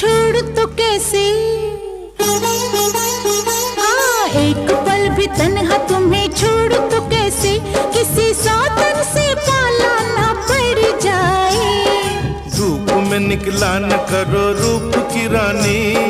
छोड़ तो कैसे, हाँ एक पल भी तन्हा तुम्हें छोड़ तो कैसे, किसी साधन से पाला ना पड़ जाए। धूप में निकला न करो रूप की रानी।